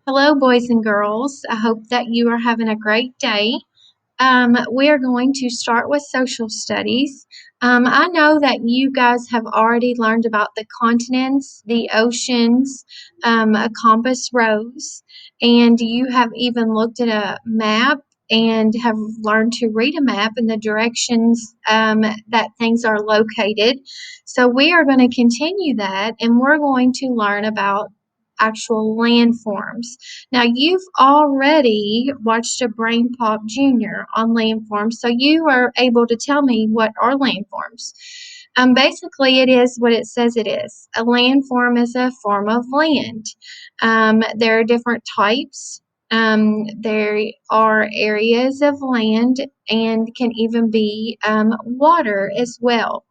Hello, boys and girls. I hope that you are having a great day. We are going to start with social studies. I know that you guys have already learned about the continents, the oceans, a compass rose, and you have even looked at a map and have learned to read a map and the directions that things are located. So we are going to continue that and we're going to learn about actual landforms. Now, you've already watched a Brain Pop Junior on landforms, so you are able to tell me what are landforms. Basically, it is what it says it is. A landform is a form of land. There are different types. There are areas of land and can even be water as well.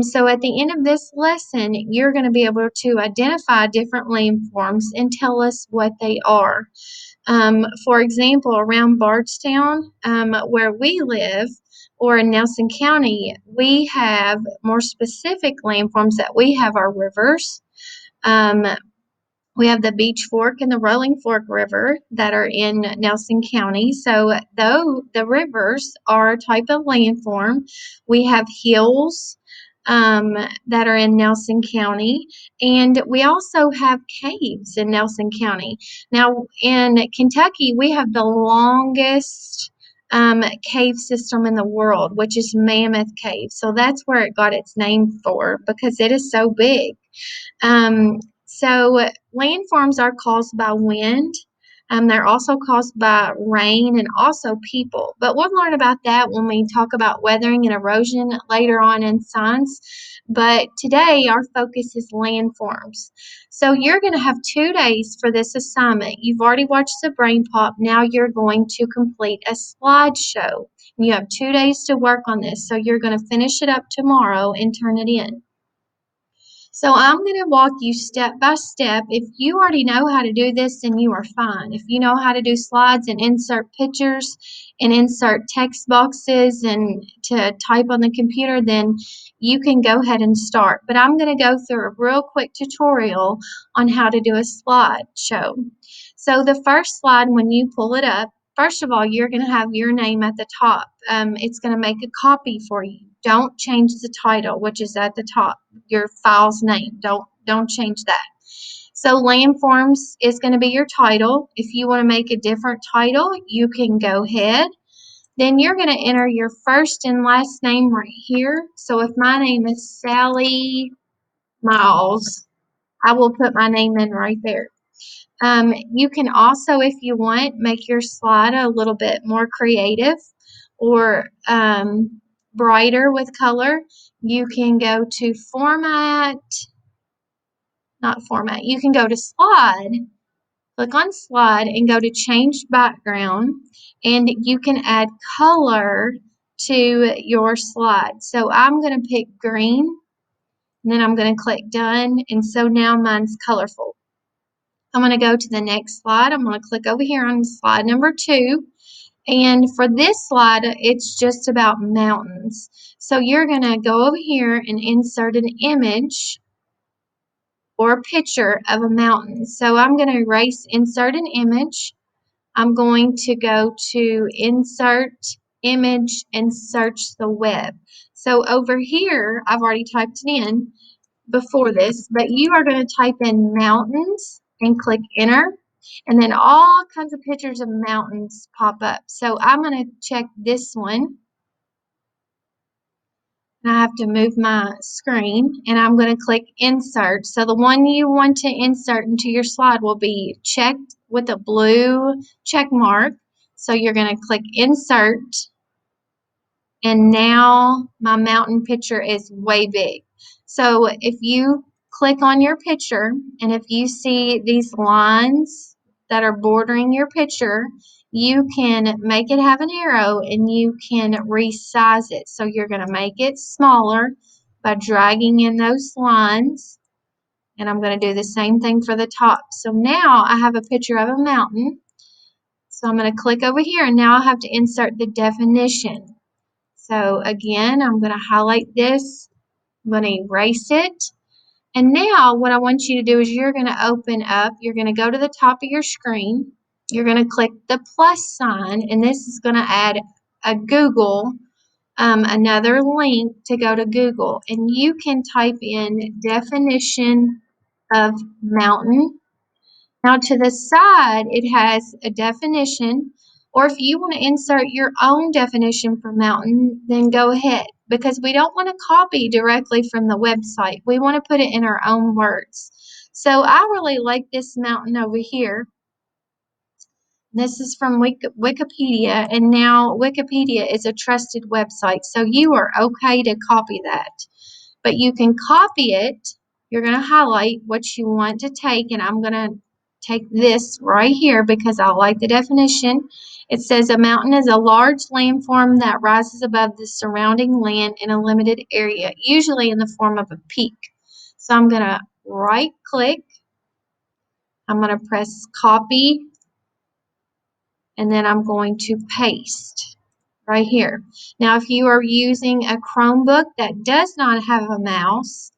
So at the end of this lesson, you're going to be able to identify different landforms and tell us what they are. For example, around Bardstown, where we live, or in Nelson County, we have more specific landforms that we have are rivers. Um, we have the Beach Fork and the Rolling Fork River that are in Nelson County. So, though the rivers are a type of landform, we have hills that are in Nelson County, and we also have caves in Nelson County. Now, in Kentucky, we have the longest cave system in the world, which is Mammoth Cave. So that's where it got its name for because it is so big. So landforms are caused by wind. They're also caused by rain and also people. But we'll learn about that when we talk about weathering and erosion later on in science. But today our focus is landforms. So you're going to have 2 days for this assignment. You've already watched the brain pop. Now you're going to complete a slideshow. You have 2 days to work on this. So you're going to finish it up tomorrow and turn it in. So I'm going to walk you step by step. If you already know how to do this, then you are fine. If you know how to do slides and insert pictures and insert text boxes and to type on the computer, then you can go ahead and start. But I'm going to go through a real quick tutorial on how to do a slideshow. So the first slide, when you pull it up, first of all, you're going to have your name at the top. It's going to make a copy for you. Don't change the title, which is at the top, your file's name. Don't change that. So landforms is going to be your title. If you want to make a different title, you can go ahead. Then you're going to enter your first and last name right here. So if my name is Sally Miles, I will put my name in right there. You can also, if you want, make your slide a little bit more creative or brighter with color. You can go to format, not format, you can go to slide, click on slide and go to change background, and you can add color to your slide. So I'm going to pick green, and then I'm going to click done, and so now mine's colorful. I'm going to go to the next slide. I'm going to click over here on slide number 2. And for this slide, it's just about mountains. So you're going to go over here and insert an image or a picture of a mountain. So I'm going to erase insert an image. I'm going to go to insert image and search the web. So over here, I've already typed it in before this, but you are going to type in mountains and click enter, and then all kinds of pictures of mountains pop up. So I'm going to check this one, and I have to move my screen, and I'm going to click insert. So the one you want to insert into your slide will be checked with a blue check mark. So you're going to click insert, and now my mountain picture is way big. So if you click on your picture and if you see these lines that are bordering your picture, you can make it have an arrow and you can resize it. So you're going to make it smaller by dragging in those lines. And I'm going to do the same thing for the top. So now I have a picture of a mountain. So I'm going to click over here, and now I have to insert the definition. So again, I'm going to highlight this. I'm going to erase it. And now what I want you to do is you're going to open up, you're going to go to the top of your screen, you're going to click the plus sign, and this is going to add a Google, another link to go to Google. And you can type in definition of mountain. Now to the side, it has a definition, or if you want to insert your own definition for mountain, then go ahead, because we don't want to copy directly from the website. We want to put it in our own words. So I really like this mountain over here. This is from Wikipedia, and now Wikipedia is a trusted website, so you are okay to copy that. But you can copy it. You're going to highlight what you want to take, and I'm going to take this right here because I like the definition. It says a mountain is a large landform that rises above the surrounding land in a limited area, usually in the form of a peak. So I'm going to right click. I'm going to press copy, and then I'm going to paste right here. Now, if you are using a Chromebook that does not have a mouse,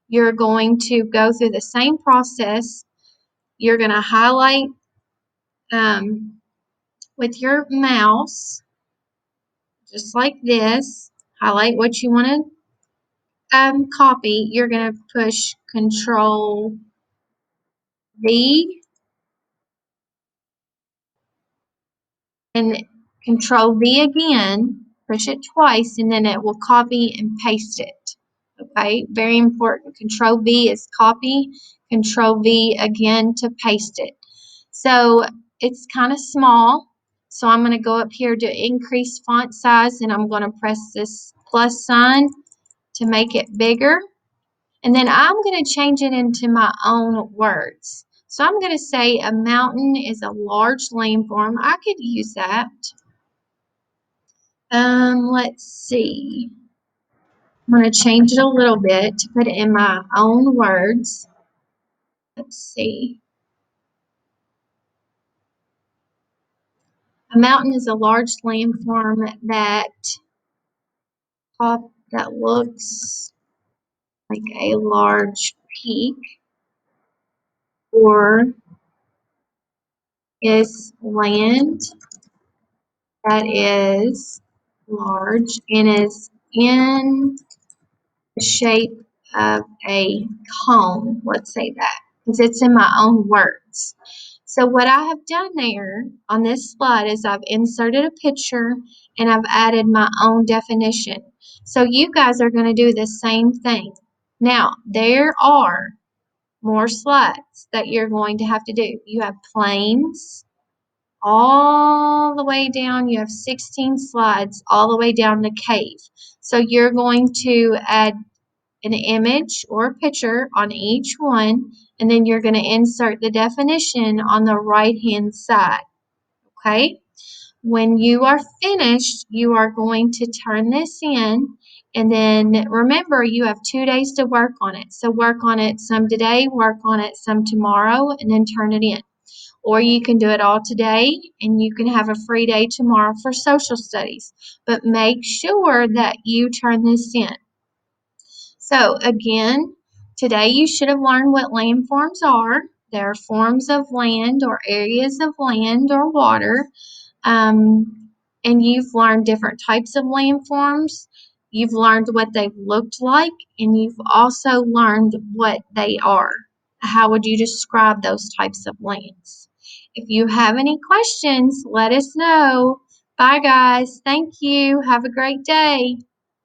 you're going to go through the same process. You're going to highlight with your mouse, just like this. Highlight what you want to copy. You're going to push Control V and Control V again. Push it twice, and then it will copy and paste it. Okay, very important. Control V is copy. Control V again to paste it. So it's kind of small. So I'm going to go up here to increase font size, and I'm going to press this plus sign to make it bigger. And then I'm going to change it into my own words. So I'm going to say a mountain is a large landform. I could use that. Let's see. I'm going to change it a little bit to put it in my own words. Let's see. A mountain is a large landform that looks like a large peak, or is land that is large and is in the shape of a cone. Let's say that, because it's in my own words. So what I have done there on this slide is I've inserted a picture and I've added my own definition. So you guys are going to do the same thing. Now, there are more slides that you're going to have to do. You have planes all the way down. You have 16 slides all the way down to cave. So you're going to add an image or a picture on each one, and then you're going to insert the definition on the right-hand side. Okay? When you are finished, you are going to turn this in, and then remember, you have 2 days to work on it. So work on it some today, work on it some tomorrow, and then turn it in. Or you can do it all today, and you can have a free day tomorrow for social studies. But make sure that you turn this in. So again, today you should have learned what landforms are. They're forms of land or areas of land or water. And you've learned different types of landforms. You've learned what they've looked like, and you've also learned what they are. How would you describe those types of lands? If you have any questions, let us know. Bye, guys. Thank you. Have a great day.